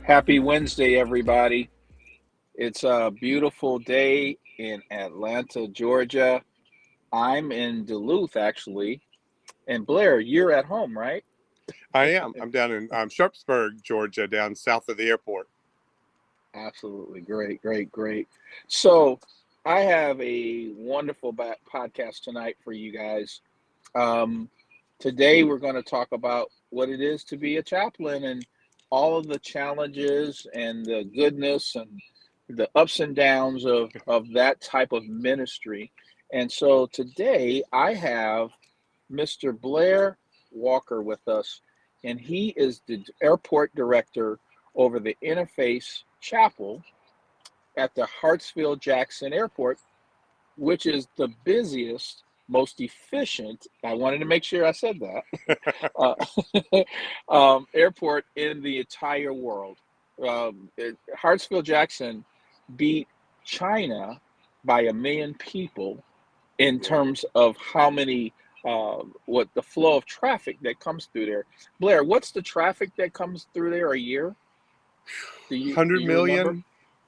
Happy Wednesday, everybody. It's a beautiful day in Atlanta, Georgia. I'm in Duluth, actually. And Blair, you're at home, right? I am. I'm down in Sharpsburg, Georgia, down south of the airport. Absolutely. Great, great, great. So, I have a wonderful podcast tonight for you guys. Um, Today, we're going to talk about what it is to be a chaplain and all of the challenges and the goodness and the ups and downs of that type of ministry. And so today, I have Mr. Blair Walker with us, and he is the airport director over the Interface Chapel at the Hartsfield Jackson Airport, which is the busiest, most efficient. I wanted to make sure I said that airport in the entire world. Hartsfield Jackson beat China by 1 million people in Yeah. terms of how many, what the flow of traffic that comes through there. Blair, what's the traffic that comes through there a year? Do 100 you remember? million.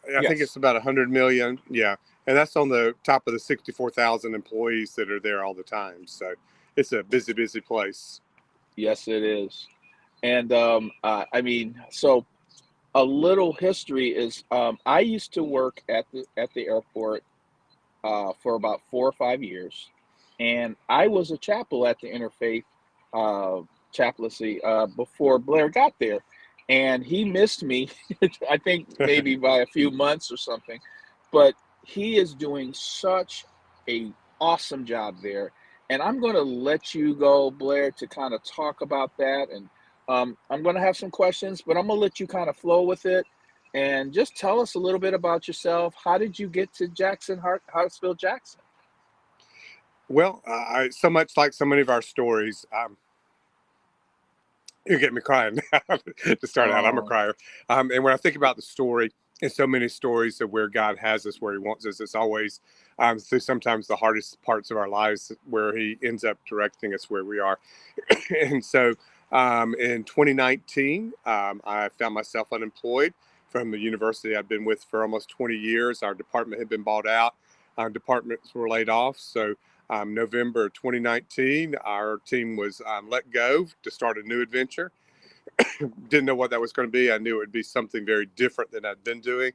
I think Yes, it's about 100 million. Yeah. And that's on the top of the 64,000 employees that are there all the time. So it's a busy, busy place. yes, it is. And I mean, so a little history is I used to work at the airport for about 4 or 5 years, and I was a chapel at the Interfaith uh, chaplaincy before Blair got there, and he missed me. I think maybe by a few months or something, but he is doing such a awesome job there, and I'm going to let you go, Blair, to kind of talk about that, and I'm going to have some questions, but I'm going to let you kind of flow with it and just tell us a little bit about yourself. How did you get to Hartsfield Jackson? Well, so much like so many of our stories, you get me crying to start out. I'm a Oh, crier. And when I think about the story, and so many stories of where God has us, where He wants us, it's always through sometimes the hardest parts of our lives where He ends up directing us where we are. And so in 2019, I found myself unemployed from the university I'd been with for almost 20 years. Our department had been bought out, our departments were laid off. So November 2019, our team was let go to start a new adventure. Didn't know what that was going to be. I knew it would be something very different than I'd been doing.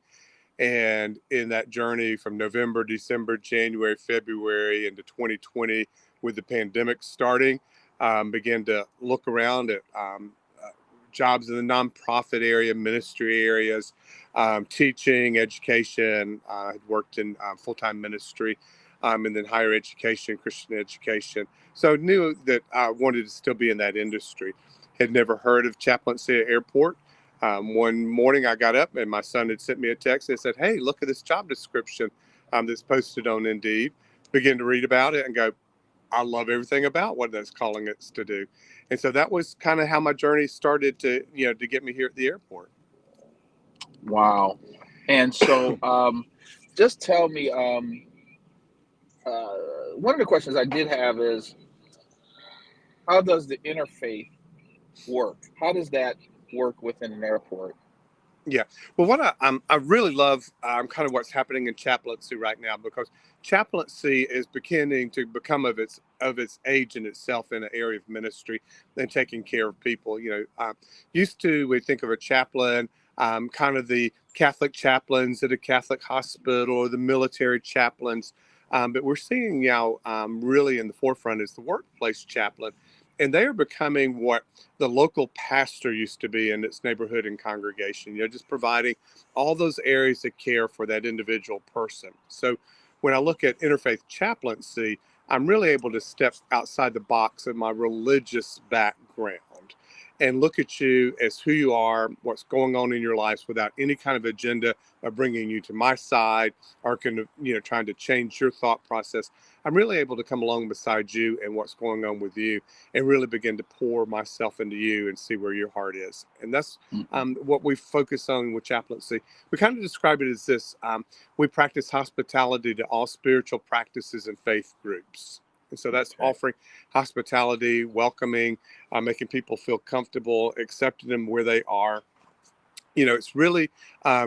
And in that journey from November, December, January, February into 2020, with the pandemic starting, began to look around at jobs in the nonprofit area, ministry areas, teaching, education. I had worked in full time ministry and then higher education, Christian education. So I knew that I wanted to still be in that industry. Had never heard of chaplaincy at airport. One morning I got up and my son had sent me a text and said, "Hey, look at this job description that's posted on Indeed." Begin to read about it and go, I love everything about what that's calling us to do. And so that was kind of how my journey started to get me here at the airport. wow. And so just tell me, one of the questions I did have is how does the interfaith work? How does that work within an airport? Yeah. Well, I really love kind of what's happening in chaplaincy right now because chaplaincy is beginning to become of its age in itself in an area of ministry and taking care of people. Used to we think of a chaplain, kind of the Catholic chaplains at a Catholic hospital or the military chaplains, but we're seeing now really in the forefront is the workplace chaplain. And they are becoming what the local pastor used to be in its neighborhood and congregation, just providing all those areas of care for that individual person. So when I look at interfaith chaplaincy, I'm really able to step outside the box of my religious background and look at you as who you are, what's going on in your lives without any kind of agenda of bringing you to my side or trying to change your thought process. I'm really able to come along beside you and what's going on with you and really begin to pour myself into you and see where your heart is. And that's Mhm. what we focus on with chaplaincy. We kind of describe it as this: we practice hospitality to all spiritual practices and faith groups. And so that's Okay. offering hospitality, welcoming, making people feel comfortable, accepting them where they are, It's really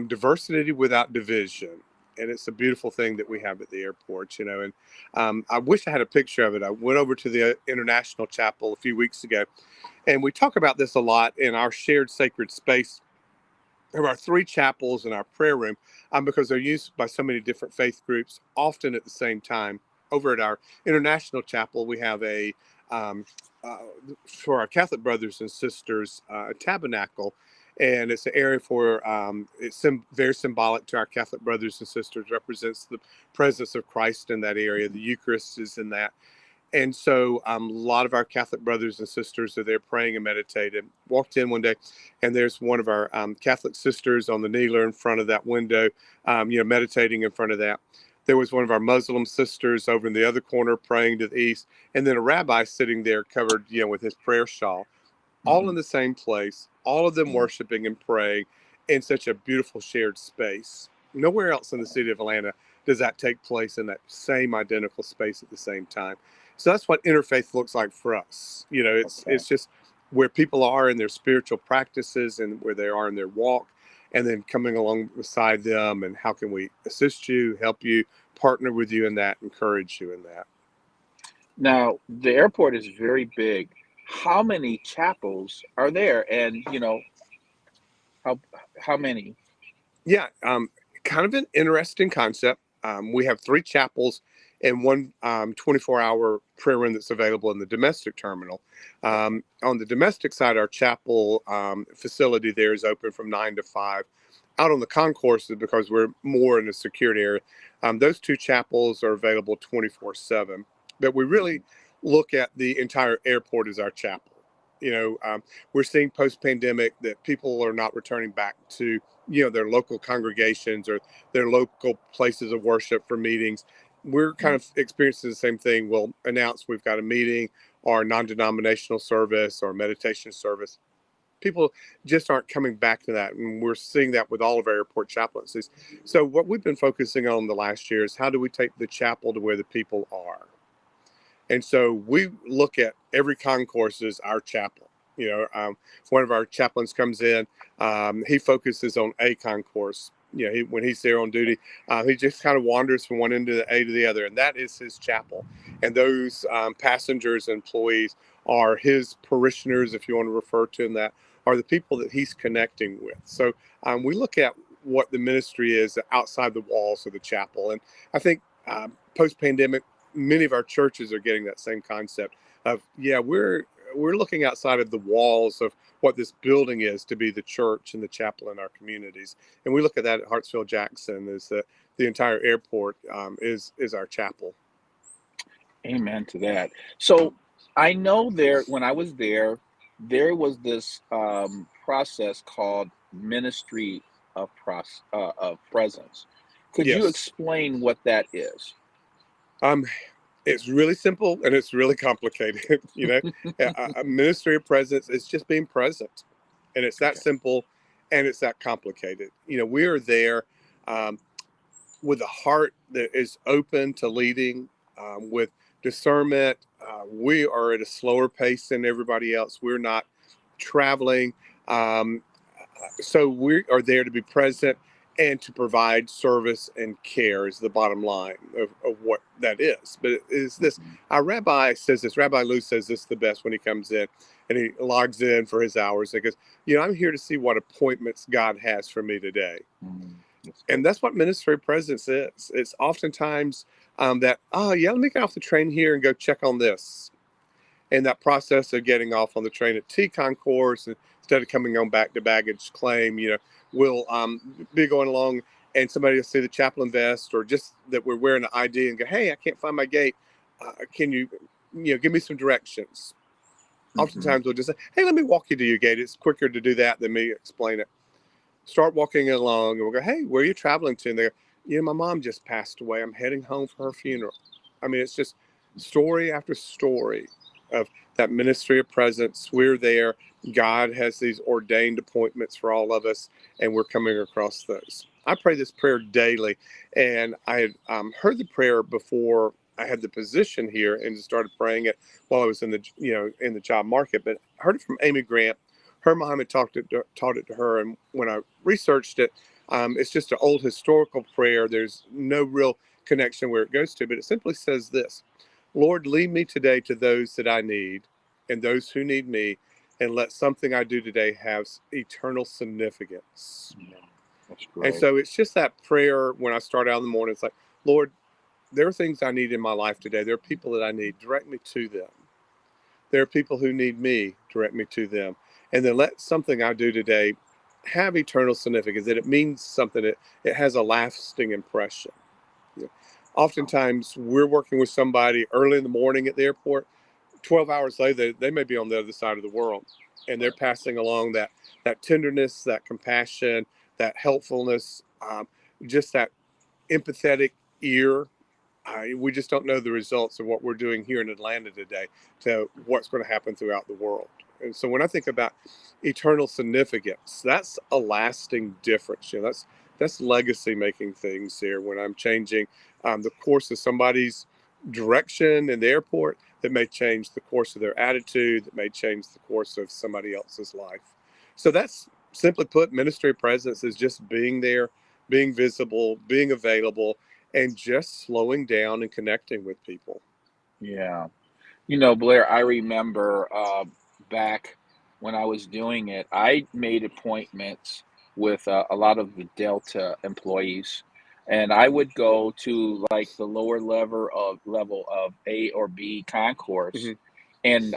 diversity without division. And it's a beautiful thing that we have at the airport, And I wish I had a picture of it. I went over to the International Chapel a few weeks ago, and we talk about this a lot in our shared sacred space of our three chapels and our prayer room, because they're used by so many different faith groups, often at the same time. Over at our International Chapel, we have um, uh, for our Catholic brothers and sisters, a tabernacle, and it's an area for very symbolic to our Catholic brothers and sisters. Represents the presence of Christ in that area. The Eucharist is in that, and so a lot of our Catholic brothers and sisters are there praying and meditating. Walked in one day, and there's one of our Catholic sisters on the kneeler in front of that window, meditating in front of that. There was one of our Muslim sisters over in the other corner praying to the east, and then a rabbi sitting there covered, with his prayer shawl, all Hmm. in the same place, all of them worshiping and praying in such a beautiful shared space. Nowhere else in the city of Atlanta does that take place in that same identical space at the same time. So that's what interfaith looks like for us. Okay. It's just where people are in their spiritual practices and where they are in their walk, and then coming along beside them and how can we assist you, help you, partner with you in that, encourage you in that. Now, the airport is very big. How many chapels are there? And, how how many? Yeah, kind of an interesting concept. We have three chapels and one 24-hour prayer room that's available in the domestic terminal. Okay. On the domestic side, our chapel facility there is open from 9 to 5. Out on the concourses, because we're more in a secured area, those two chapels are available 24/7. But we really Mhm. look at the entire airport as our chapel. You know, um, we're seeing post-pandemic that people are not returning back to their local congregations or their local places of worship for meetings. We're kind Mm. of experiencing the same thing. We'll announce we've got a meeting or a non-denominational service or meditation service. People just aren't coming back to that, and we're seeing that with all of our airport chaplaincies. So what we've been focusing on the last year is how do we take the chapel to where the people are. And so we look at every concourse as our chapel. One of our chaplains comes in, he focuses on a concourse. When he's there on duty, he just kind of wanders from one end of the A to the other, and that is his chapel. And those passengers, employees, are his parishioners, if you want to refer to them that, are the people that he's connecting with. So we look at what the ministry is outside the walls of the chapel, and I think post pandemic many of our churches are getting that same concept of we're looking outside of the walls of what this building is to be the church and the chapel in our communities, and we look at that at Hartsfield Jackson as the entire airport is our chapel. Amen to that. So I know there when I was there, there was this process called ministry of presence. Could you Yes. explain what that is? um it's really simple and it's really complicated. A ministry of presence is just being present, and it's that Okay. simple and it's that complicated. We are there um, with a heart that is open to leading, with discernment. We are at a slower pace than everybody else. We're not traveling. Um, so we are there to be present and to provide service and care is the bottom line of what that is. But it is this, Mhm. our rabbi says this, Rabbi Lou says this the best when he comes in and he logs in for his hours. He goes, I'm here to see what appointments God has for me today. That's good. And that's what ministry presence is. It's oftentimes that, oh, yeah, let me get off the train here and go check on this. And that process of getting off on the train at T concourse instead of coming on back to baggage claim, we'll be going along and somebody will see the chaplain vest or just that we're wearing an ID and go, hey, I can't find my gate. Can you, give me some directions? Hmm. Oftentimes we'll just say, hey, let me walk you to your gate. It's quicker to do that than me explain it. Start walking along and we'll go, hey, where are you traveling to? And they go, my mom just passed away. I'm heading home for her funeral. I mean, it's just story after story of that ministry of presence. We're there. God has these ordained appointments for all of us, and we're coming across those. I pray this prayer daily, and I had heard the prayer before I had the position here, and started praying it while I was in the job market. But I heard it from Amy Grant, her mom had taught it to her. And when I researched it, it's just an old historical prayer. There's no real connection where it goes to, but it simply says this: Lord, lead me today to those that I need and those who need me, and let something I do today have eternal significance. Yeah, that's And great. so it's just that prayer when I start out in the morning. It's like, Lord, there are things I need in my life today. There are people that I need. Direct me to them. There are people who need me. Direct me to them. And then let something I do today have eternal significance, that it means something, it has a lasting impression. You know, oftentimes we're working with somebody early in the morning at the airport. 12 hours later, they may be on the other side of the world, and they're Right. passing along that tenderness, that compassion, that helpfulness, just that empathetic ear. We just don't know the results of what we're doing here in Atlanta today to what's going to happen throughout the world. And so when I think about eternal significance, that's a lasting difference. That's legacy making things here. When I'm changing the course of somebody's direction in the airport, that may change the course of their attitude, that may change the course of somebody else's life. So that's simply put, ministry presence is just being there, being visible, being available, and just slowing down and connecting with people. Yeah. You know, Blair, I remember back when I was doing it, I made appointments with a lot of the Delta employees, and I would go to like the lower level of A or B concourse, Hmm. and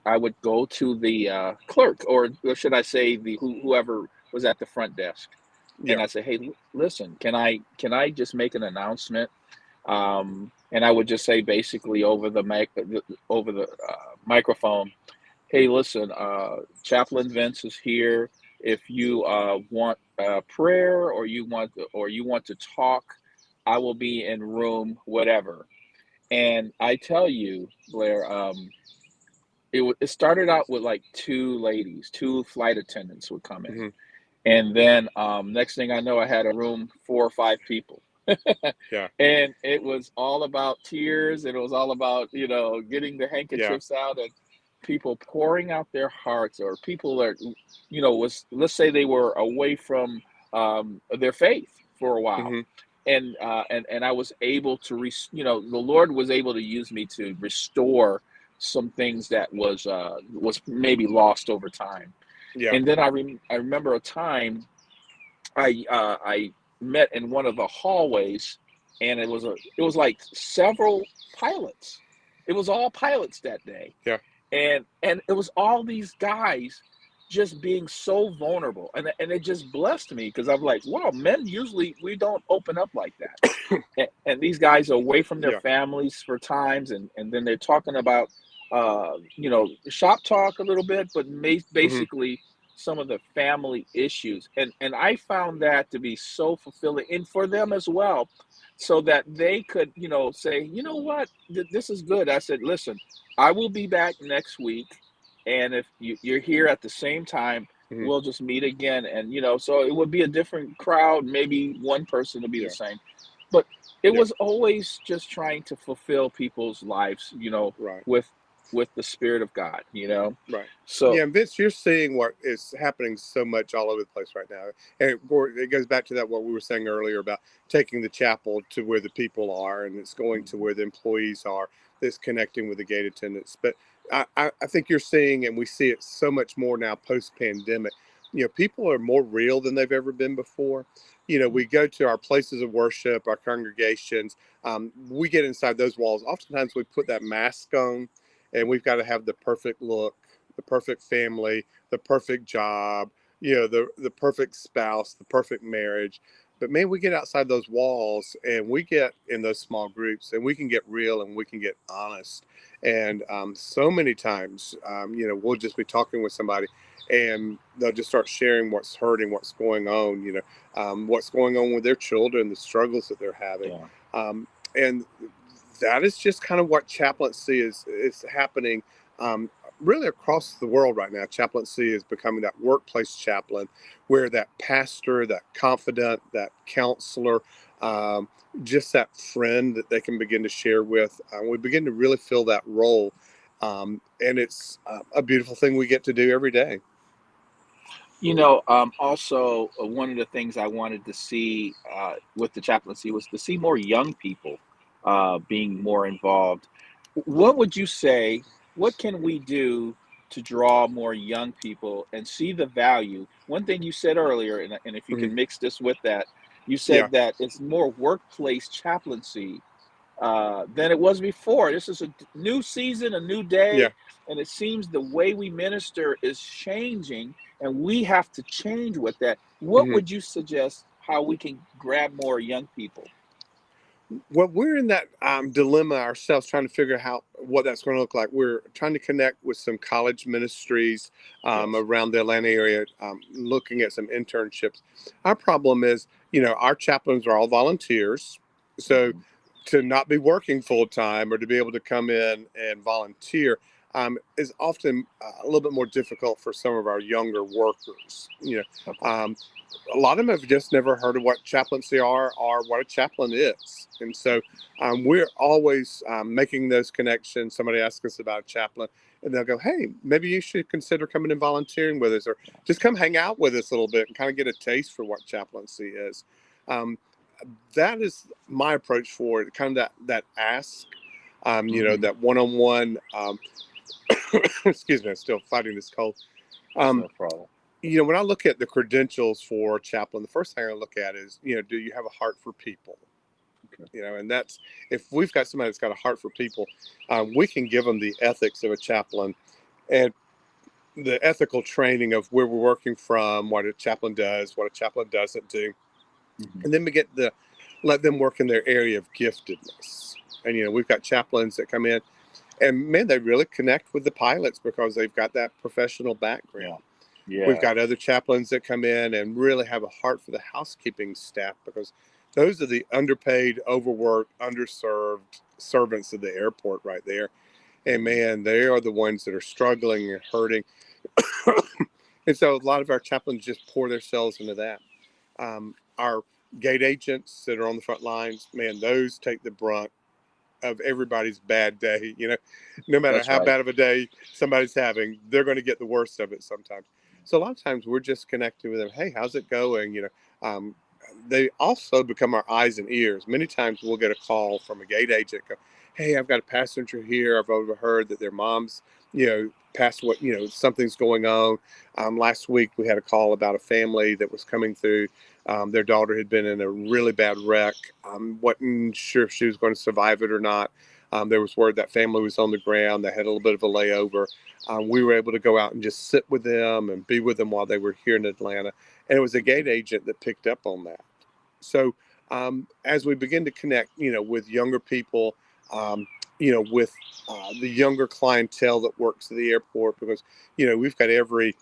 I would go to the clerk, or should I say the whoever was at the front desk, Yeah. and I say, "Hey, listen, can I just make an announcement?" And I would just say basically over the microphone, "Hey, listen, Chaplain Vince is here. If you want prayer or you want to talk, I will be in room whatever." And I tell you, Blair, it started out with like two ladies, two flight attendants would come in, Hmm. and then next thing I know, I had a room 4 or 5 people. Yeah. And it was all about tears, and it was all about, getting the Yeah. handkerchiefs out and people pouring out their hearts, or people that, was, let's say they were away from their faith for a while. Hmm. And I was able to, the Lord was able to use me to restore some things that was maybe lost over time. Yeah. And then I remember a time I met in one of the hallways, and it was like several pilots. It was all pilots that day, Yeah. and it was all these guys just being so vulnerable, and it just blessed me because I'm like, wow, men usually we don't open up like that, and these guys are away from their Yeah. families for times, and then they're talking about shop talk a little bit, but Hmm. basically some of the family issues, and I found that to be so fulfilling, and for them as well, so that they could say, you know what, this is good. I said, listen, I will be back next week, and if you're here at the same time, Hmm. we'll just meet again. And so it would be a different crowd, maybe one person will be the Yeah. same, but it Yeah. was always just trying to fulfill people's lives, Right. with the spirit of God, Right. so Yeah, and Vince, you're seeing what is happening so much all over the place right now, and it goes back to that what we were saying earlier about taking the chapel to where the people are, and it's going to mhm, where the employees are. That's connecting with the gate attendants. But I think you're seeing, and we see it so much more now post pandemic. People are more real than they've ever been before. We go to our places of worship, our congregations. We get inside those walls. Oftentimes, we put that mask on, and we've got to have the perfect look, the perfect family, the perfect job, the perfect spouse, the perfect marriage. But man, we get outside those walls and we get in those small groups and we can get real and we can get honest. And so many times, we'll just be talking with somebody and they'll just start sharing what's hurting, what's going on, what's going on with their children, the struggles that they're having. yeah, And that is just kind of what chaplaincy is happening um, really across the world right now. Chaplaincy is becoming that workplace chaplain where that pastor, that confidant, that counselor, um, just that friend that they can begin to share with, we begin to really fill that role. And it's a beautiful thing we get to do every day. Also, one of the things I wanted to see with the chaplaincy was to see more young people being more involved. What would you say? What can we do to draw more young people and see the value? One thing you said earlier, and if you Hmm. can mix this with that, you Yeah, said that it's more workplace chaplaincy than it was before. This is a new season, a new yeah. day, and it seems the way we minister is changing, and we have to change with that. What Hmm. would you suggest how we can grab more young people? Well, we're in that dilemma ourselves, trying to figure out what that's going to look like. We're trying to connect with some college ministries Yes. around the Atlanta area, looking at some internships. Our problem is, our chaplains are all volunteers, so Hmm. to not be working full time or to be able to come in and volunteer is often a little bit more difficult for some of our younger workers. Okay. Um, a lot of them have just never heard of what chaplaincy are or what a chaplain is. And so we're always making those connections. Somebody asks us about a chaplain, and they'll go, hey, maybe you should consider coming and volunteering with us, or just come hang out with us a little bit and kind of get a taste for what chaplaincy is. Um, that is my approach for it, kind of that ask, Hmm. that one-on-one. Excuse me, I'm still fighting this cold. Um, No problem. when I look at the credentials for chaplain, the first thing I look at is, do you have a heart for people? Okay. And that's, if we've got somebody that's got a heart for people, we can give them the ethics of a chaplain and the ethical training of where we're working from, what a chaplain does, what a chaplain doesn't do, Hmm. and then we get to let them work in their area of giftedness. And we've got chaplains that come in, and man, they really connect with the pilots because they've got that professional Yeah. background. We've Yeah. got other chaplains that come in and really have a heart for the housekeeping staff because those are the underpaid, overworked, underserved servants of the airport right there. And Hmm. man, they are the ones that are struggling and hurting. And so a lot of our chaplains just pour themselves into that. Our gate agents that are on the front lines, man, those take the brunt of everybody's bad day. No matter That's how right. bad of a day somebody's having, they're going to get the worst of it sometimes. So a lot of times we're just connecting with them. Hey, how's it going? Um, they also become our eyes and ears. Many times we'll get a call from a gate agent. Go, hey, I've got a passenger here. I've overheard that their mom's, passed. What something's going on. Last week we had a call about a family that was coming through. Their daughter had been in a really bad wreck. Wasn't sure if she was going to survive it or not. There was word that family was on the ground. They had a little bit of a layover. We were able to go out and just sit with them and be with them while they were here in Atlanta. And it was a gate agent that picked up on that. So as we begin to connect, with younger people, with the younger clientele that works at the airport, because we've got every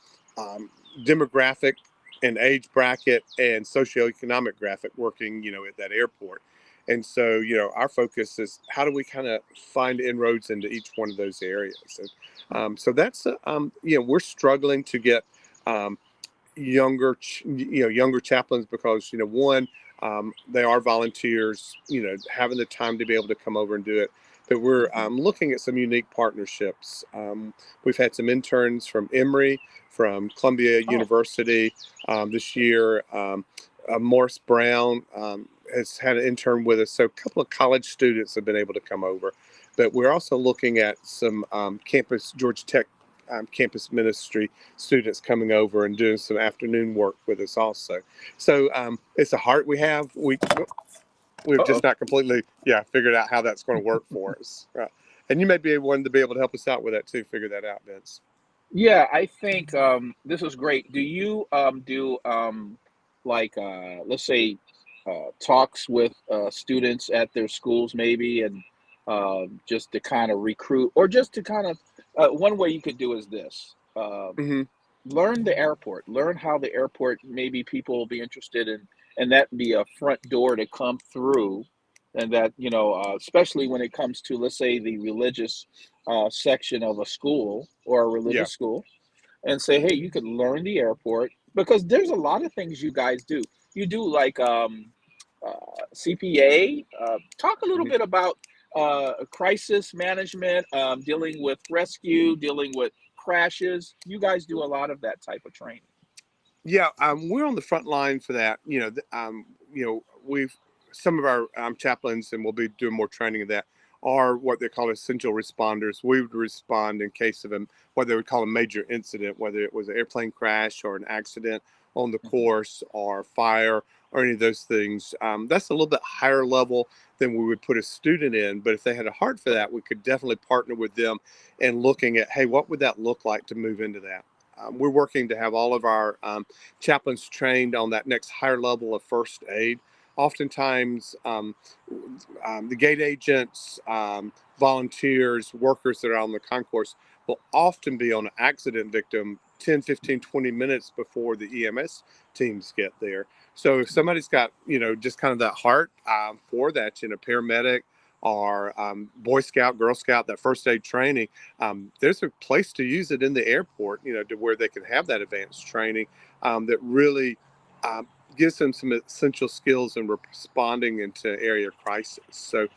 demographic and age bracket and socioeconomic graphic working, at that airport. And so, our focus is how do we kind of find inroads into each one of those areas. And so that's, we're struggling to get um, younger chaplains because one, they are volunteers, having the time to be able to come over and do it. But we're Hmm. looking at some unique partnerships. We've had some interns from Emory, from Columbia Oh, University this year. Morris Brown has had an intern with us, so a couple of college students have been able to come over. But we're also looking at some campus Georgia Tech campus ministry students coming over and doing some afternoon work with us also. So it's a heart we have. We've uh-oh. just not completely figured out how that's going to work for us. Right. And you may be one to be able to help us out with that too. Figure that out, Vince. Yeah, I think this is great. Do you do like let's say talks with students at their schools maybe, and just to kind of recruit, or just to kind of one way you could do is this: Hmm. learn the airport, learn how the airport maybe people will be interested in, and that be a front door to come through, and that especially when it comes to, let's say, the religious section of a school or a Yeah. religious school, and say, hey, you could learn the airport, because there's a lot of things you guys do. You do like CPA. Talk a little Hmm. bit about crisis management, dealing with rescue, dealing with crashes. You guys do a lot of that type of training. Yeah, we're on the front line for that. We've some of our chaplains, and we'll be doing more training of that. Are what they call essential responders. We would respond in case of what they would call a major incident, whether it was an airplane crash or an accident on the Hmm. course or fire or any of those things. That's a little bit higher level than we would put a student in. But if they had a heart for that, we could definitely partner with them in looking at, hey, what would that look like to move into that? We're working to have all of our chaplains trained on that next higher level of first aid. Oftentimes, the gate agents, volunteers, workers that are on the concourse will often be on an accident victim 10, 15, 20 minutes before the EMS teams get there. So if somebody's got, just kind of that heart for that, paramedic or Boy Scout, Girl Scout, that first aid training, there's a place to use it in the airport, to where they can have that advanced training that really um, gives them some essential skills in responding into area crisis. So,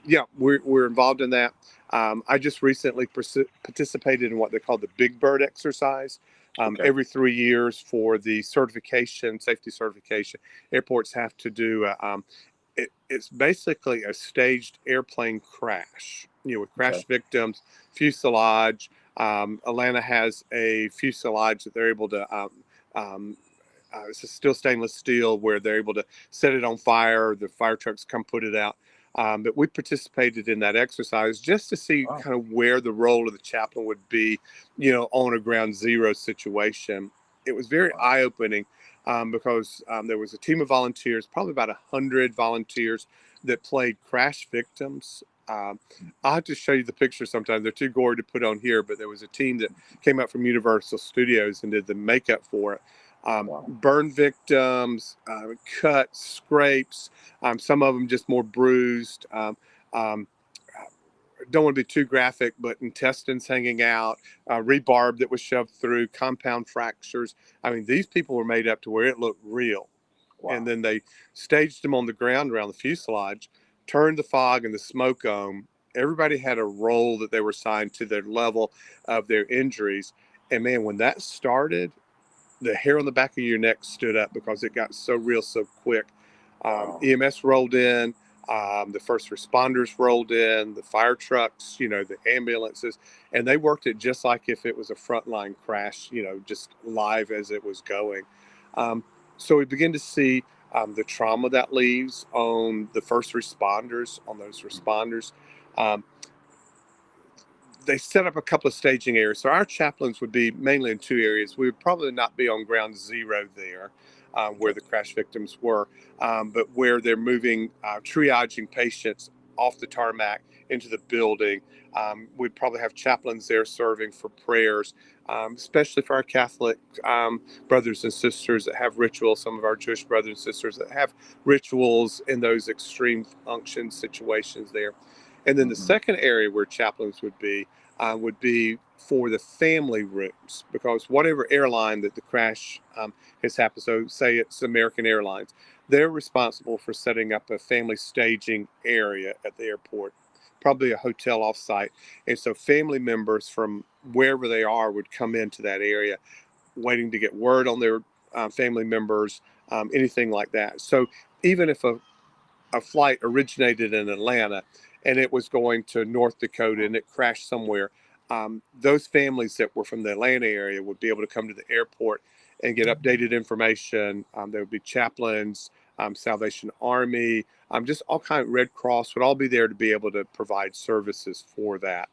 yeah, we're involved in that. I just recently participated in what they call the Big Bird exercise. Okay. Every 3 years for the certification, safety certification, airports have to do it's basically a staged airplane crash, with Okay. crash victims, fuselage. Atlanta has a fuselage that they're able to, um, it's a still stainless steel where they're able to set it on fire. The fire trucks come put it out. But we participated in that exercise just to see Wow. kind of where the role of the chaplain would be, on a ground zero situation. It was very Wow. eye opening because there was a team of volunteers, probably about 100 volunteers that played crash victims. I'll have to show you the pictures sometime. They're too gory to put on here, but there was a team that came out from Universal Studios and did the makeup for it. Wow. Burn victims, cuts, scrapes, some of them just more bruised. Um, don't want to be too graphic, but intestines hanging out, rebarb that was shoved through, compound fractures. I mean, these people were made up to where it looked real. And Wow. then they staged them on the ground around the fuselage, turned the fog and the smoke on. Everybody had a role that they were assigned to their level of their injuries. And man, when that started, the hair on the back of your neck stood up because it got so real so quick. Wow. EMS rolled in, the first responders rolled in, the fire trucks, the ambulances, and they worked it just like if it was a frontline crash, just live as it was going. Um, so we begin to see the trauma that leaves on the first responders, on those responders. Um, they set up a couple of staging areas. So our chaplains would be mainly in two areas. We would probably not be on ground zero there, where Okay. the crash victims were, but where they're moving, triaging patients off the tarmac into the building. We'd probably have chaplains there serving for prayers, especially for our Catholic brothers and sisters that have rituals, some of our Jewish brothers and sisters that have rituals in those extreme function situations there. And then the Hmm. second area where chaplains would be for the family rooms, because whatever airline that the crash has happened, so say it's American Airlines, they're responsible for setting up a family staging area at the airport, probably a hotel offsite. And so family members from wherever they are would come into that area waiting to get word on their family members, anything like that. So even if a flight originated in Atlanta and it was going to North Dakota and it crashed somewhere, those families that were from the Atlanta area would be able to come to the airport and get updated information. There would be chaplains, Salvation Army, just all kind of Red Cross would all be there to be able to provide services for that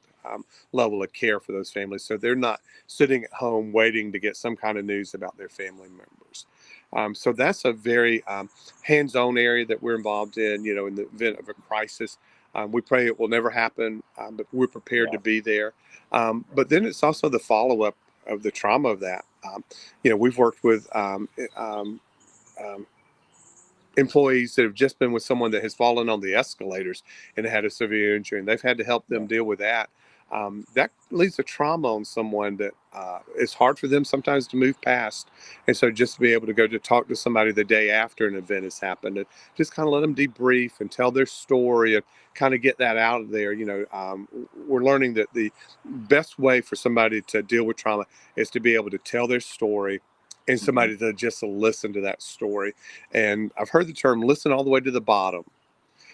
level of care for those families. So they're not sitting at home waiting to get some kind of news about their family members. So that's a very hands-on area that we're involved in. In the event of a crisis, we pray it will never happen, but we're prepared to Yeah. be there. But Right. then it's also the follow-up of the trauma of that. We've worked with um, employees that have just been with someone that has fallen on the escalators and had a severe injury, and they've had to help them Yeah. deal with that. That leaves a trauma on someone that is hard for them sometimes to move past. And so just to be able to go to talk to somebody the day after an event has happened and just kind of let them debrief and tell their story and kind of get that out of there. We're learning that the best way for somebody to deal with trauma is to be able to tell their story and Hmm. somebody to just listen to that story. And I've heard the term listen all the way to the bottom.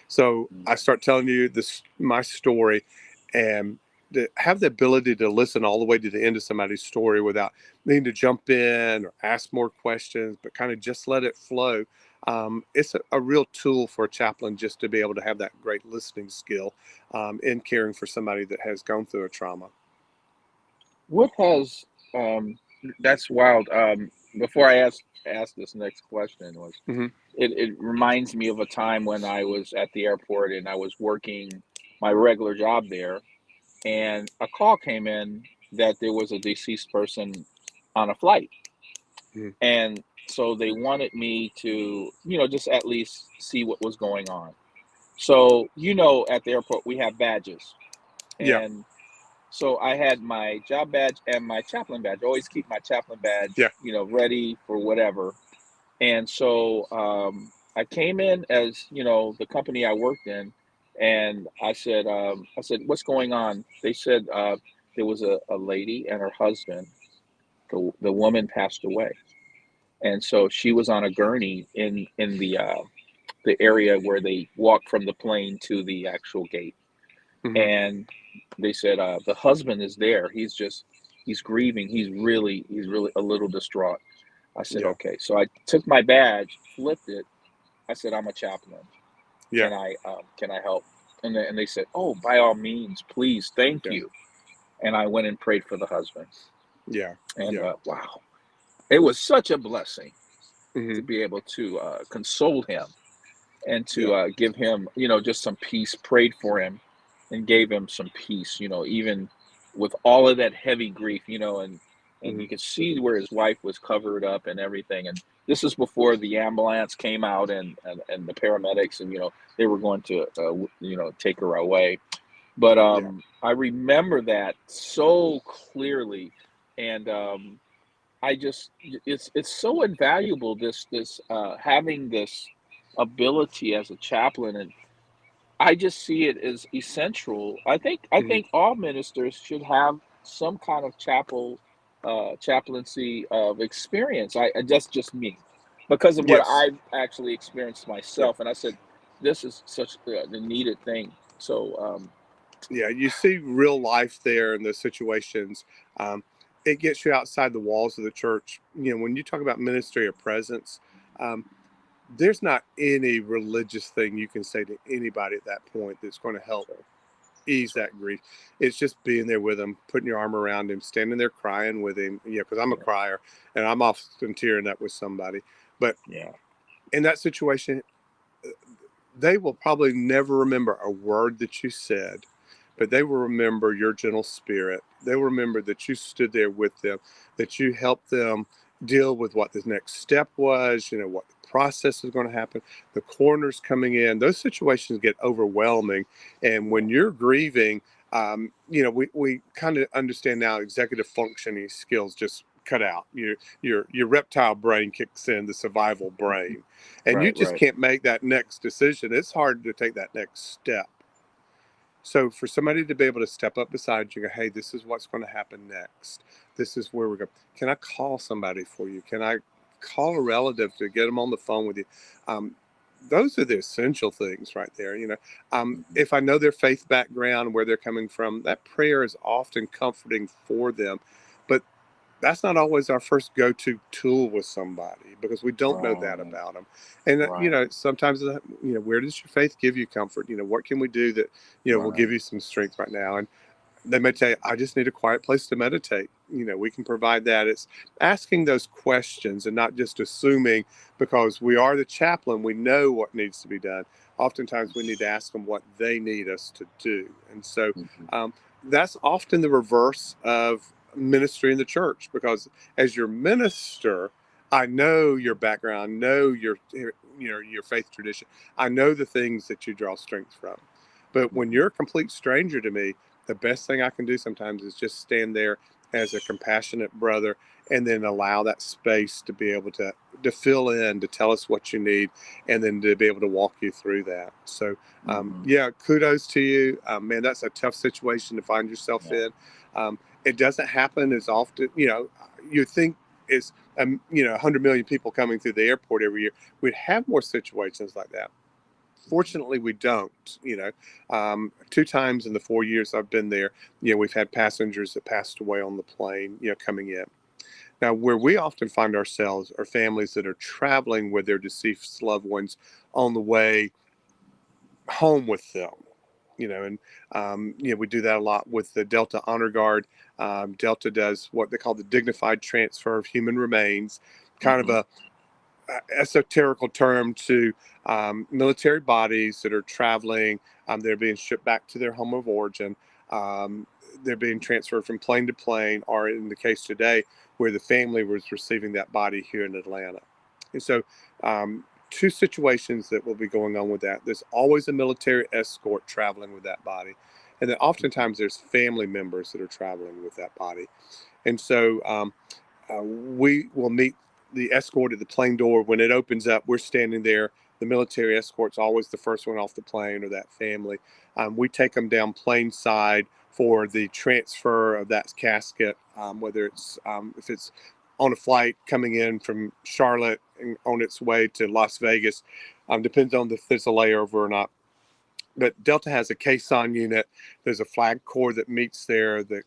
So I start telling you this my story, and to have the ability to listen all the way to the end of somebody's story without needing to jump in or ask more questions, but kind of just let it flow. It's a real tool for a chaplain just to be able to have that great listening skill in caring for somebody that has gone through a trauma. What has that's wild. Before I ask this next question was Hmm. it reminds me of a time when I was at the airport and I was working my regular job there, and a call came in that there was a deceased person on a flight. Hmm. And so they wanted me to, just at least see what was going on. So, at the airport we have badges. Yeah, And so I had my job badge and my chaplain badge. I always keep my chaplain badge, yeah. ready for whatever. And so I came in as, the company I worked in, and I said, what's going on? They said there was a lady and her husband. The woman passed away, and so she was on a gurney in the area where they walk from the plane to the actual gate. Hmm. And they said the husband is there. He's grieving. He's really a little distraught. I said, Yeah, okay. So I took my badge, flipped it. I said, I'm a chaplain. yeah, Can I help? And they said, oh, by all means, please, thank yeah, you. And I went and prayed for the husband. yeah, And yeah. wow, it was such a blessing Hmm. to be able to console him and Yeah, to give him, just some peace. Prayed for him and gave him some peace. Even with all of that heavy grief. And hmm, you could see where his wife was covered up and everything. And this is before the ambulance came out and the paramedics, and they were going to take her away. But yeah. I remember that so clearly. And I just it's so invaluable, this having this ability as a chaplain. And I just see it as essential. I Hmm. think all ministers should have some kind of chaplaincy of experience. That's just me, because of what Yes. I've actually experienced Yeah. myself. And I said, this is such the needed thing. So Yeah, you see real life there in those situations. Um, it gets you outside the walls of the church. When you talk about ministry or presence, um, there's not any religious thing you can say to anybody at that point that's going to help so, ease that grief. It's just being there with him, putting your arm around him, standing there crying with him. Because I'm a yeah, crier and I'm often tearing up with somebody. But yeah, in that situation, they will probably never remember a word that you said, but they will remember your gentle spirit. They will remember that you stood there with them, that you helped them deal with what the next step was, what the process is going to happen, the coroner's coming in. Those situations get overwhelming. And yeah, when you're grieving, we kind of understand now executive functioning skills just cut out. Your reptile brain kicks in, the survival brain, and you right, just right, can't make that next decision. It's hard to take that next step. So for somebody to be able to step up beside you and go, hey, this is what's going to happen next. This is where we're going. Can I call somebody for you? Can I call a relative to get them on the phone with you? Um, those are the essential things right there. hmm, If I know their faith background, where they're coming from, that prayer is often comforting for them. But that's not always our first go-to tool with somebody because we don't know that right, about them. And right, sometimes where does your faith give you comfort? What can we do that will give right, you some strength right now? And they may tell you, I just need a quiet place to meditate. We can provide that. It's asking those questions and not just assuming, because we are the chaplain, we know what needs to be done. Oftentimes we need to ask them what they need us to do. And so hmm, um, that's often the reverse of ministry in the church, because as your minister, I know your background, know your faith tradition. I know the things that you draw strength from. But when hmm, you're a complete stranger to me, the best thing I can do sometimes is just stand there as a compassionate brother, and then allow that space to be able to fill in, to tell us what you need, and then to be able to walk you through that. So, hmm, yeah, kudos to you. Man, that's a tough situation to find yourself yeah, in. It doesn't happen as often. You think is 100 million people coming through the airport every year, we'd have more situations like that. Fortunately, we don't. 2 times in the 4 years I've been there, we've had passengers that passed away on the plane, coming in. Now, where we often find ourselves are families that are traveling with their deceased loved ones on the way home with them. And we do that a lot with the Delta Honor Guard. Delta does what they call the dignified transfer of human remains, kind of Hmm. a esoterical term to military bodies that are traveling. They're being shipped back to their home of origin. Um, they're being transferred from plane to plane, or in the case today, where the family was receiving that body here in Atlanta. And so, two situations that will be going on with that. There's always a military escort traveling with that body. And then oftentimes there's family members that are traveling with that body. And so, we will meet the escort at the plane door. When it opens up, we're standing there. The military escort's always the first one off the plane, or that family. We take them down plane side for the transfer of that casket, whether it's if it's on a flight coming in from Charlotte and on its way to Las Vegas. Depends on if there's a layover or not. But Delta has a caisson unit. There's a flag corps that meets there. The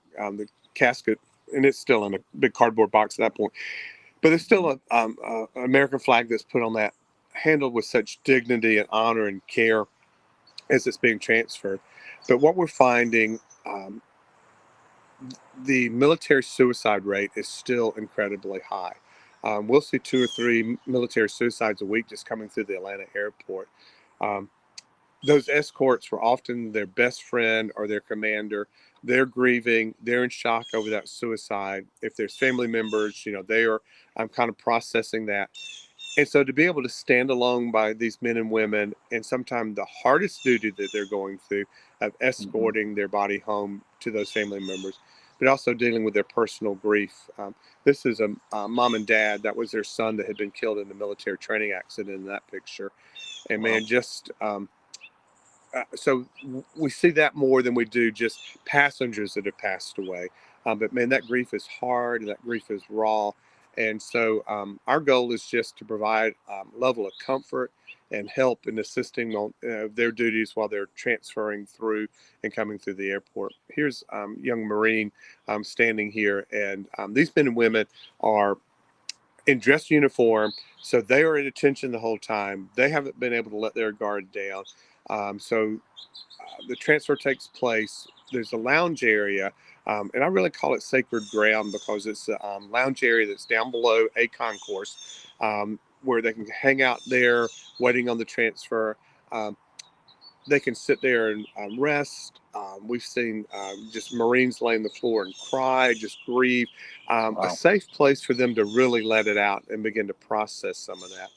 casket, and it's still in a big cardboard box at that point. But there's still an American flag that's put on that, handled with such dignity and honor and care as it's being transferred. But what we're finding, the military suicide rate is still incredibly high. We'll see 2 or 3 military suicides a week just coming through the Atlanta airport. Um, those escorts were often their best friend or their commander. They're grieving. They're in shock over that suicide. If there's family members, they are. I'm kind of processing that. And so to be able to stand along by these men and women, and sometimes the hardest duty that they're going through of Hmm. escorting their body home to those family members, but also dealing with their personal grief. This is a mom and dad. That was their son that had been killed in a military training accident in that picture. And Wow. man, just so we see that more than we do just passengers that have passed away. But man, that grief is hard and that grief is raw. And so our goal is just to provide level of comfort and help in assisting on their duties while they're transferring through and coming through the airport. Here's young Marine standing here, and these men and women are in dress uniform, so they are at attention the whole time. They haven't been able to let their guard down. So the transfer takes place. There's a lounge area, and I really call it sacred ground because it's a lounge area that's down below a concourse where they can hang out there waiting on the transfer. Um, they can sit there and rest. We've seen just Marines lay on the floor and cry, just grieve. A Wow. safe place for them to really let it out and begin to process some of that.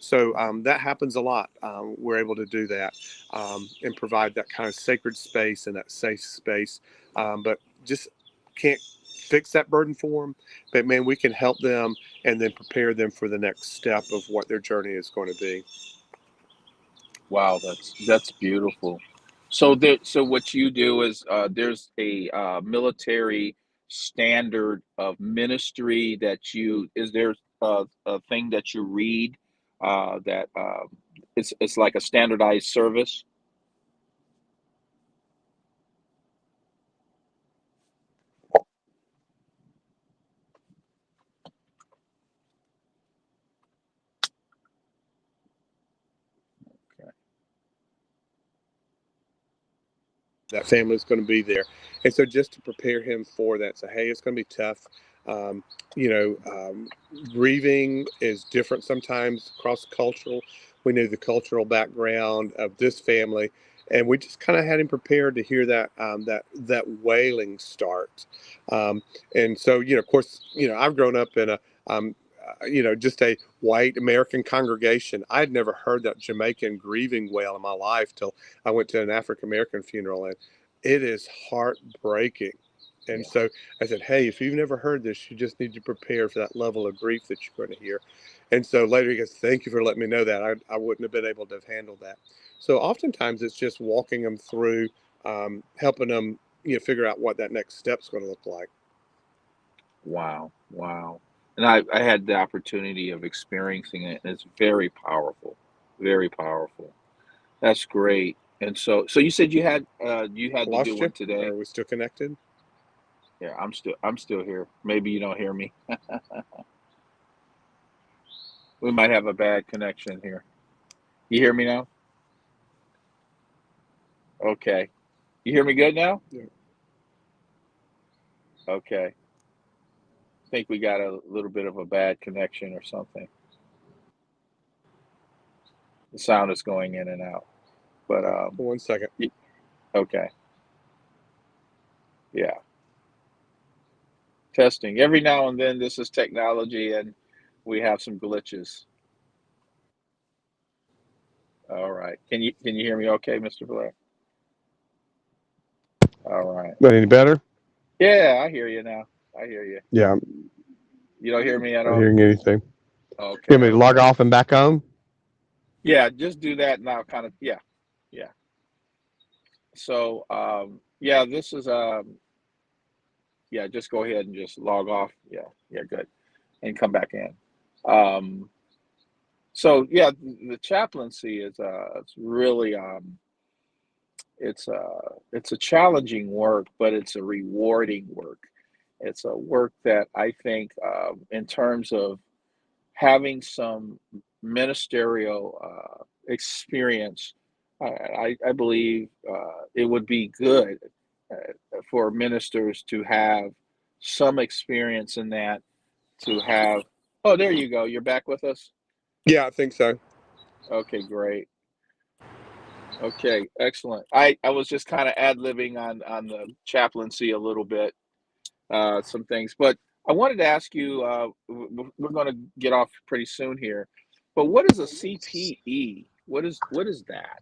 So that happens a lot. We're able to do that and provide that kind of sacred space and that safe space. But just can't fix that burden for them. But man, we can help them and then prepare them for the next step of what their journey is going to be. Wow, that's beautiful. So so what you do is there's a military standard of ministry that is there a thing that you read that it's like a standardized service? Okay. That family is going to be there. And so just to prepare him for that, say, hey, it's going to be tough. Um, you know, grieving is different sometimes cross cultural. We knew the cultural background of this family, and we just kind of had him prepared to hear that wailing start. And so, of course, I've grown up in a just a white American congregation. I'd never heard that Jamaican grieving wail in my life till I went to an African American funeral, and it is heartbreaking. And Yeah. so I said, hey, if you've never heard this, you just need to prepare for that level of grief that you're going to hear. And so later he goes, thank you for letting me know that. I wouldn't have been able to have handled that. So oftentimes it's just walking them through, helping them, figure out what that next step's going to look like. Wow. Wow. And I had the opportunity of experiencing it, and it's very powerful, very powerful. That's great. And so you said you had to do Lost you? one Or today. are we still connected? Yeah, I'm still here. Maybe you don't hear me. We might have a bad connection here. You hear me now? Okay. You hear me good now? Yeah. Okay. Think we got a little bit of a bad connection or something. The sound is going in and out. But One second. okay. Yeah. Testing. Every now and then this is technology and we have some glitches. All right. Can you hear me okay, Mr. Blair? All right. But any better? Yeah, I hear you now. I hear you. Yeah, I'm You don't hear me at not all? hearing anything. You Okay, want me to log okay. off and back on? Yeah, just do that now kind of yeah. Yeah. So yeah, this is yeah, just go ahead and just log off. Yeah, yeah, good. And come back in. Um so yeah, the chaplaincy is it's really it's a challenging work, but it's a rewarding work. It's a work that I think in terms of having some ministerial experience, I believe it would be good for ministers to have some experience in that, to have, oh, there you go. You're back with us? Yeah, I think so. Okay, great. Okay, excellent. I was just kind of ad-libbing on the chaplaincy a little bit, some things, but I wanted to ask you, we're going to get off pretty soon here, but what is a CPE? What is that?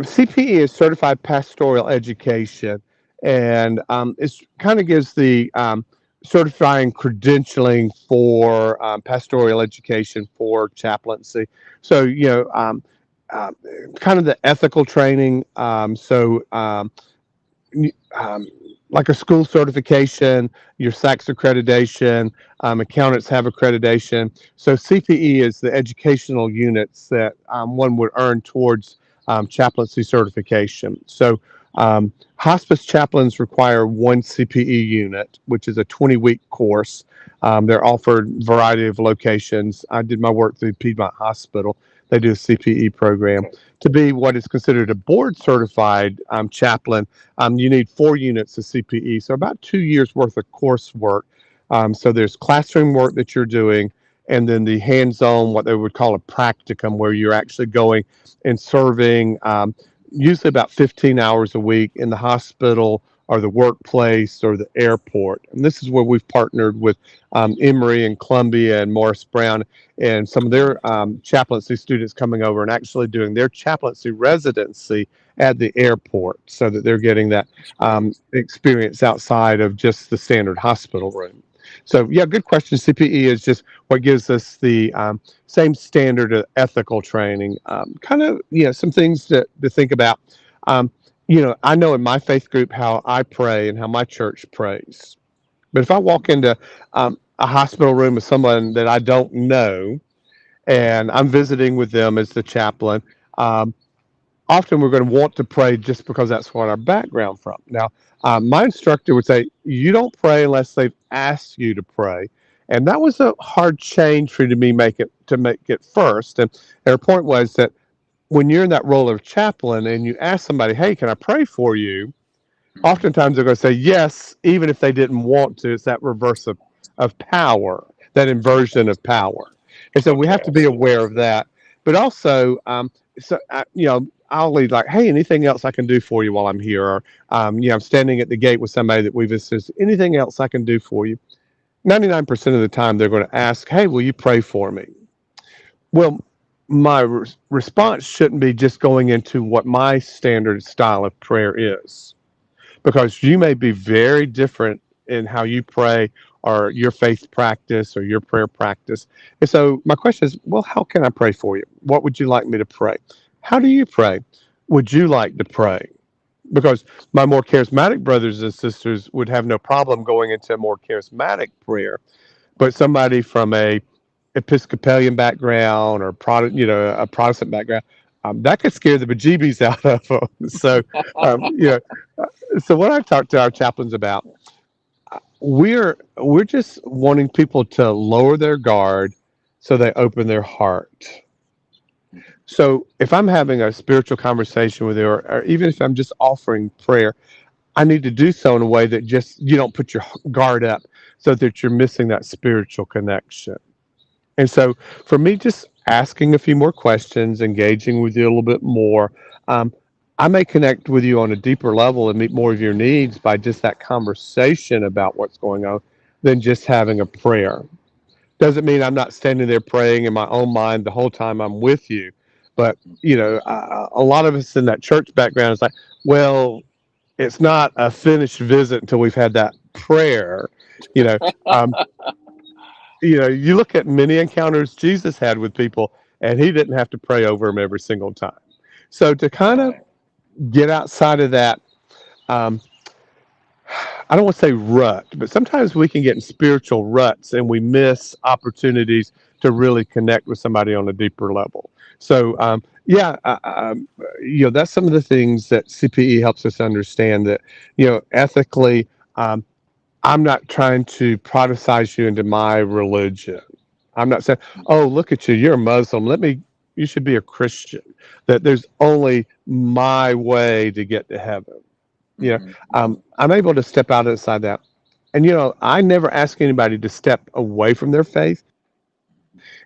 CPE is Certified Pastoral Education, and it kind of gives the certifying credentialing for pastoral education for chaplaincy. So, uh, kind of the ethical training. Um, like a school certification, your SACS accreditation, accountants have accreditation. So CPE is the educational units that one would earn towards chaplaincy certification. So hospice chaplains require one CPE unit, which is a 20-week course. They're offered a variety of locations. I did my work through Piedmont Hospital. They do a CPE program. Okay, To be what is considered a board certified chaplain, you need 4 units of CPE, so about 2 years worth of coursework. So there's classroom work that you're doing, and then the hands-on, what they would call a practicum, where you're actually going and serving, usually about 15 hours a week in the hospital or the workplace or the airport. And this is where we've partnered with Emory and Columbia and Morris Brown and some of their chaplaincy students coming over and actually doing their chaplaincy residency at the airport so that they're getting that that's great. experience outside of just the standard hospital room. So, yeah, good question. CPE is just what gives us the same standard of ethical training. Kind of, some things to think about. Um, I know in my faith group how I pray and how my church prays. But if I walk into a hospital room with someone that I don't know and I'm visiting with them as the chaplain, um, often we're going to want to pray just because that's what our background from. Now, my instructor would say, you don't pray unless they've asked you to pray. And that was a hard change for me to make it first. And her point was that when you're in that role of chaplain and you ask somebody, hey, can I pray for you? Hmm. Oftentimes they're going to say yes, even if they didn't want to. It's that reverse of power, that inversion of power. And so we have Okay, to I be see. aware of that. But also, I'll lead like, hey, anything else I can do for you while I'm here? Or, I'm standing at the gate with somebody that we visited. Anything else I can do for you? 99% of the time, they're going to ask, hey, will you pray for me? Well, my response shouldn't be just going into what my standard style of prayer is because you may be very different in how you pray or your faith practice or your prayer practice. And so my question is, well, how can I pray for you? What would you like me to pray? How do you pray? Would you like to pray? Because my more charismatic brothers and sisters would have no problem going into a more charismatic prayer. but somebody from a Episcopalian background or a Protestant background, that could scare the bejeebies out of them. So, you know, so what I've talked to our chaplains about, we're just wanting people to lower their guard so they open their heart. So if I'm having a spiritual conversation with you, or even if I'm just offering prayer, I need to do so in a way that just you don't put your guard up so that you're missing that spiritual connection. And so for me, just asking a few more questions, engaging with you a little bit more, um, I may connect with you on a deeper level and meet more of your needs by just that conversation about what's going on than just having a prayer. Doesn't mean I'm not standing there praying in my own mind the whole time I'm with you. But, a lot of us in that church background is like, well, it's not a finished visit until we've had that prayer. You know, um, you look at many encounters Jesus had with people, and he didn't have to pray over them every single time. So to kind of Right. get outside of that, um, I don't want to say rut, but sometimes we can get in spiritual ruts and we miss opportunities to really connect with somebody on a deeper level. So, that's some of the things that CPE helps us understand that, ethically, um, I'm not trying to Protestanize you into my religion. I'm not saying, oh, look at you, you're a Muslim. You should be a Christian. That there's only my way to get to heaven. You know, Hmm. Hmm. I'm able to step out inside that. And, I never ask anybody to step away from their faith.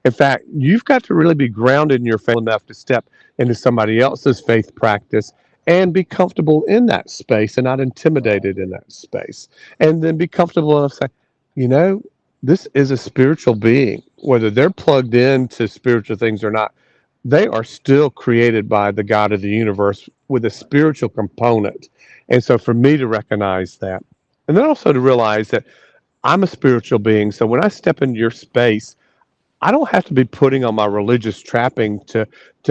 In fact, you've got to really be grounded in your faith enough to step into somebody else's faith practice and be comfortable in that space and not Right. intimidated in that space. And then be comfortable enough to say, you know, this is a spiritual being, whether they're plugged into spiritual things or not. They are still created by the God of the universe with a spiritual component. And so for me to recognize that, and then also to realize that I'm a spiritual being. So when I step into your space, I don't have to be putting on my religious trapping to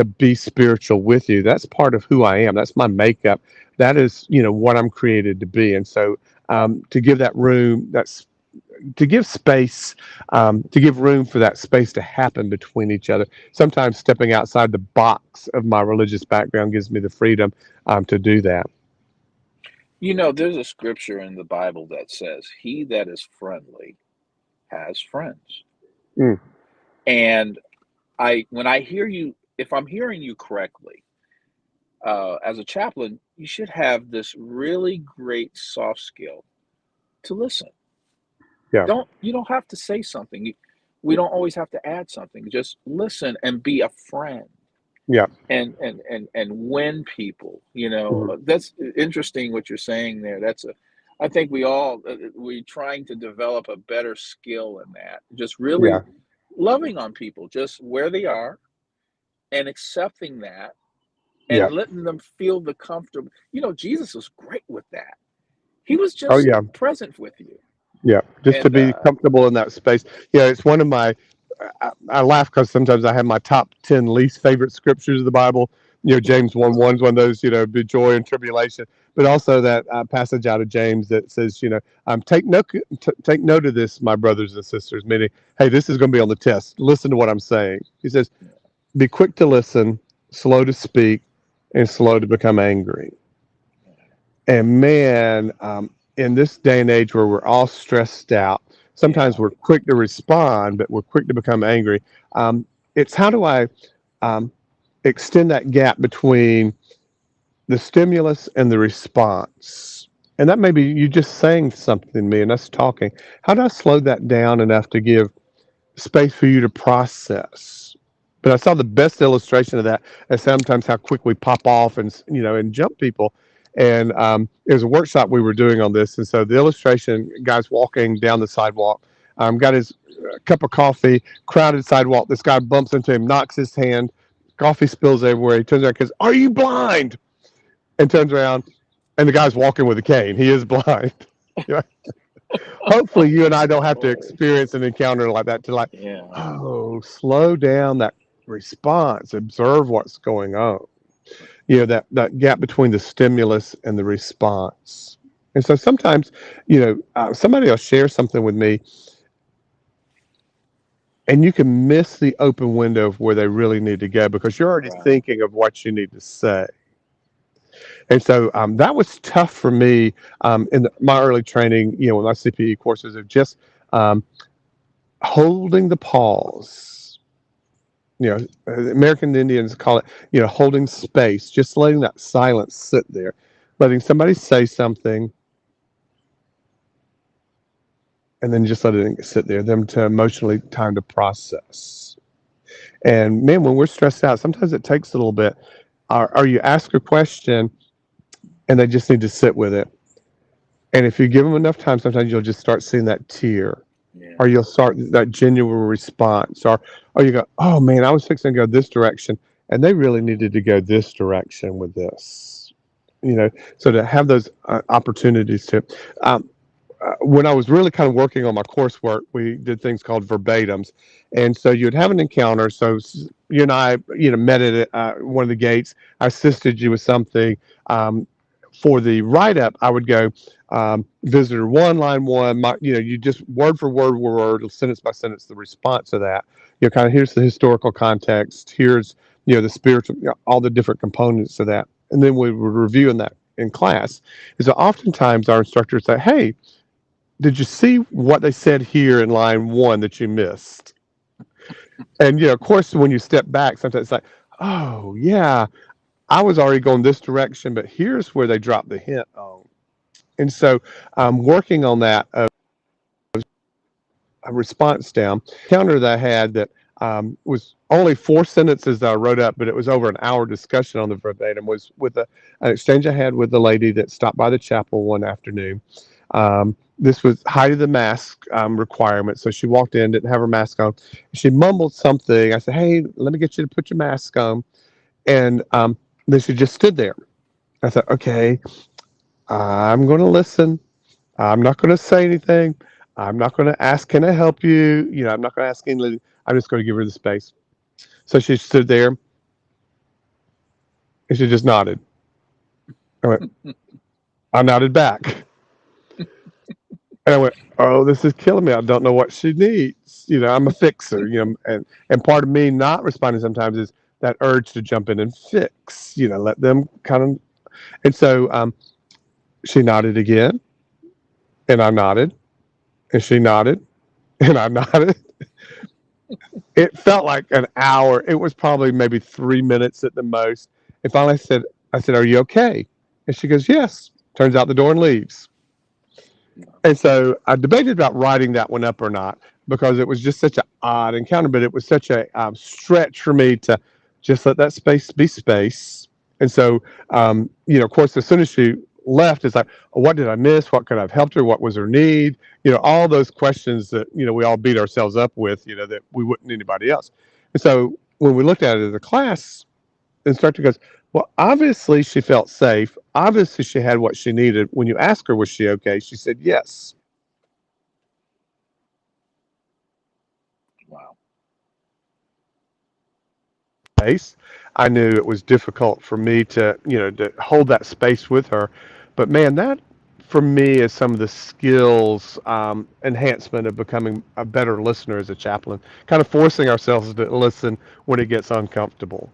be spiritual with you. That's part of who I am. That's my makeup. That is, what I'm created to be. And so, to give that room, that's to give space, to give room for that space to happen between each other. Sometimes stepping outside the box of my religious background gives me the freedom to do that. There's a scripture in the Bible that says, "He that is friendly has friends." Mm, And when I hear you, if I'm hearing you correctly, as a chaplain, you should have this really great soft skill to listen. yeah, You don't have to say something. We don't always have to add something. Just listen and be a friend yeah, and win people. mhm, That's interesting what you're saying there. I think we trying to develop a better skill in that. Just yeah, really loving on people just where they are and accepting that yeah. and letting them feel the comfortable. Jesus was great with that. He was Oh, just yeah. present with you. Yeah, just to And be comfortable in that space. Yeah, it's one of my. I laugh because sometimes I have my top 10 least favorite scriptures of the Bible. James 1:1 is one of those. Be joy and tribulation, but also that passage out of James that says, take note of this, my brothers and sisters. Meaning, hey, this is going to be on the test. Listen to what I'm saying. He says, be quick to listen, slow to speak, and slow to become angry. And man, in this day and age where we're all stressed out, sometimes yeah, we're quick to respond, but we're quick to become angry. It's how do I um, extend that gap between the stimulus and the response? And that may be you just saying something to me and us talking. How do I slow that down enough to give space for you to process? But I saw the best illustration of that as sometimes how quick we pop off and jump people. And it was a workshop we were doing on this, and so the illustration, guy's walking down the sidewalk, got his cup of coffee, crowded sidewalk. This guy bumps into him, knocks his hand, coffee spills everywhere. He turns around and goes, "Are you blind?" And turns around, and the guy's walking with a cane. He is blind. You know, hopefully you and I don't have to oh, experience an encounter like that to like, yeah, oh, slow down that response, observe what's going on. That gap between the stimulus and the response. And so sometimes, somebody will share something with me and you can miss the open window of where they really need to go because you're already Right. thinking of what you need to say. And so that was tough for me in my early training, with my CPE courses of just um, holding the pause. American Indians call it, holding space, just letting that silence sit there, letting somebody say something, and then just letting it sit there, them to emotionally time to process. And man, when we're stressed out, sometimes it takes a little bit. Or you ask a question and they just need to sit with it. And if you give them enough time, sometimes you'll just start seeing that tear, Yeah. or you'll start that genuine response, or you go, oh man, I was fixing to go this direction, and they really needed to go this direction with this. So to have those opportunities to, um, when I was really kind of working on my coursework, we did things called verbatims, and so you'd have an encounter. So you and I, met at one of the gates. I assisted you with something. For the write up, I would go visitor one, line one. You just word, sentence by sentence, the response to that. Kind of here's the historical context. Here's the spiritual, all the different components of that, and then we were reviewing that in class. Is that oftentimes our instructors say, "Hey, did you see what they said here in line one that you missed?" And of course, when you step back, sometimes it's like, "Oh yeah, I was already going this direction, but here's where they dropped the hint on." And so, working on that a response down counter that I had that was only 4 sentences that I wrote up, but it was over an hour discussion on the verbatim. Was with an exchange I had with the lady that stopped by the chapel one afternoon. This was height of the mask requirement. So she walked in, didn't have her mask on. She mumbled something. I said, "Hey, let me get you to put your mask on." And then she just stood there. I said, "Okay, I'm going to listen. I'm not going to say anything. I'm not going to ask, can I help you? I'm not going to ask anything. I'm just going to give her the space." So she stood there and she just nodded. I went, I nodded back. And I went, oh, this is killing me. I don't know what she needs. I'm a fixer, and part of me not responding sometimes is that urge to jump in and fix, let them kind of. And so she nodded again, and I nodded, and she nodded, and I nodded. It felt like an hour. It was probably maybe 3 minutes at the most. And finally I said, "Are you okay?" And she goes, "Yes." Turns out the door and leaves. And so I debated about writing that one up or not because it was just such an odd encounter, but it was such a stretch for me to just let that space be space. And so, of course, as soon as she left, it's like, oh, what did I miss? What could I have helped her? What was her need? All those questions that, we all beat ourselves up with, that we wouldn't anybody else. And so when we looked at it as a class, the instructor goes, well, obviously she felt safe. Obviously she had what she needed. When you asked her, was she okay? She said yes. Wow. Space. I knew it was difficult for me to hold that space with her. But man, that for me is some of the skills enhancement of becoming a better listener as a chaplain, kind of forcing ourselves to listen when it gets uncomfortable.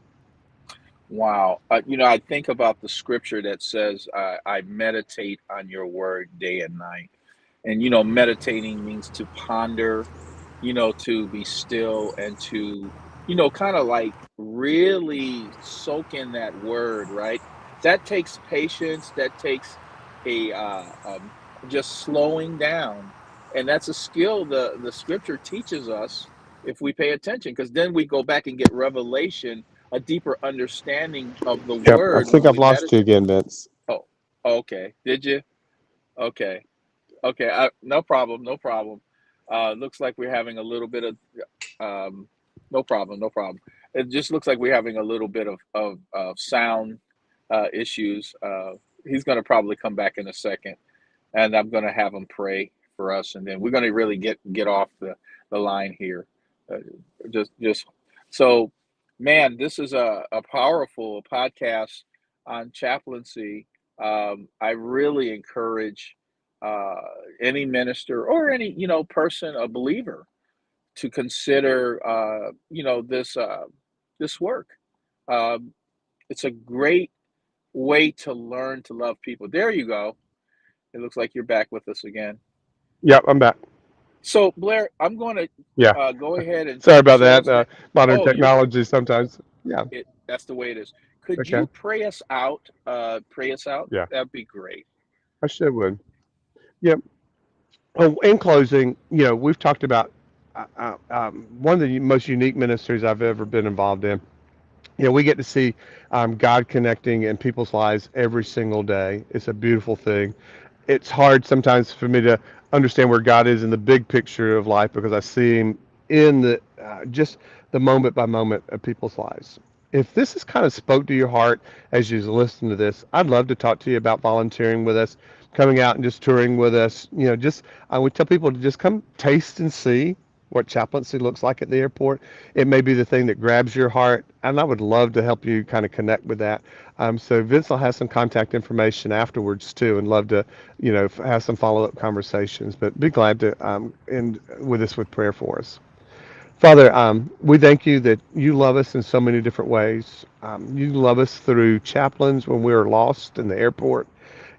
Wow. I think about the scripture that says, I meditate on your word day and night. And, meditating means to ponder, to be still and to, kind of like really soak in that word, right? That takes patience. That takes a just slowing down, and that's a skill the scripture teaches us if we pay attention, because then we go back and get revelation, a deeper understanding of the Yep, I word think when I've we lost you meditate. again, Vince. Oh, okay. Did you? Okay. Okay, no problem, no problem. Looks like we're having a little bit of, um, no problem, no problem. It just looks like we're having a little bit of sound issues. He's going to probably come back in a second, and I'm going to have him pray for us, and then we're going to really get off the line here. Uh, just so, man, this is a powerful podcast on chaplaincy. I really encourage uh, any minister or any person, a believer, to consider, this work. Um, it's a great way to learn to love people. There you go. It looks like you're back with us again. Yep, I'm back. So, Blair, I'm going to Yeah. go ahead and Sorry about shut that. us down. Modern Oh, you're technology sometimes. Yeah. that's the way it is. Could Okay. you pray us out? Pray us out. Yeah. That'd be great. I sure would. Yep. Oh, in closing, we've talked about one of the most unique ministries I've ever been involved in. We get to see God connecting in people's lives every single day. It's a beautiful thing. It's hard sometimes for me to understand where God is in the big picture of life because I see Him in the just the moment by moment of people's lives. If this has kind of spoke to your heart as you listen to this, I'd love to talk to you about volunteering with us, coming out and just touring with us. Just I would tell people to just come taste and see what chaplaincy looks like at the airport. It may be the thing that grabs your heart, and I would love to help you kind of connect with that. So Vince will have some contact information afterwards too, and love to, have some follow-up conversations. But be glad to end with us with prayer for us. Father, we thank you that you love us in so many different ways. You love us through chaplains when we're lost in the airport.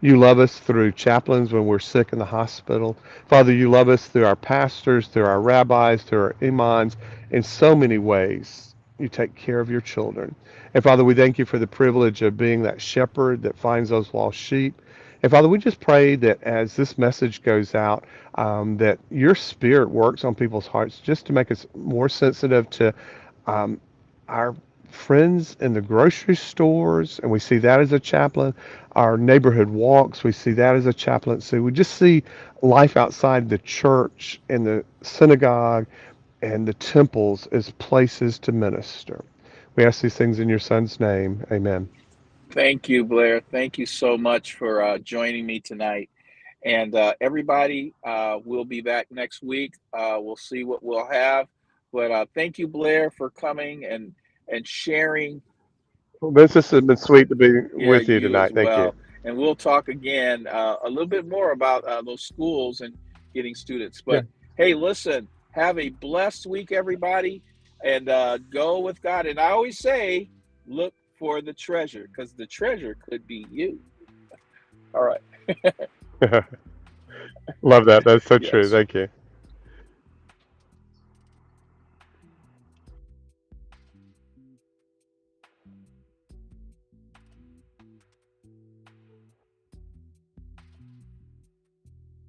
You love us through chaplains when we're sick in the hospital. Father, you love us through our pastors, through our rabbis, through our imams. In so many ways, you take care of your children. And Father, we thank you for the privilege of being that shepherd that finds those lost sheep. And Father, we just pray that as this message goes out, that your spirit works on people's hearts just to make us more sensitive to um, our friends in the grocery stores, and we see that as a chaplain. Our neighborhood walks, we see that as a chaplaincy. We just see life outside the church and the synagogue and the temples as places to minister. We ask these things in your son's name. Amen. Thank you, Blair. Thank you so much for joining me tonight. And everybody, we'll be back next week. We'll see what we'll have. But thank you, Blair, for coming and sharing. Well, this has been sweet to be Yeah, with you you as tonight. Thank you. well. And we'll talk again a little bit more about those schools and getting students. Yeah. But hey, listen, have a blessed week, everybody, and go with God. And I always say, look for the treasure because the treasure could be you. All right. Love that. That's so true. Yes. Thank you.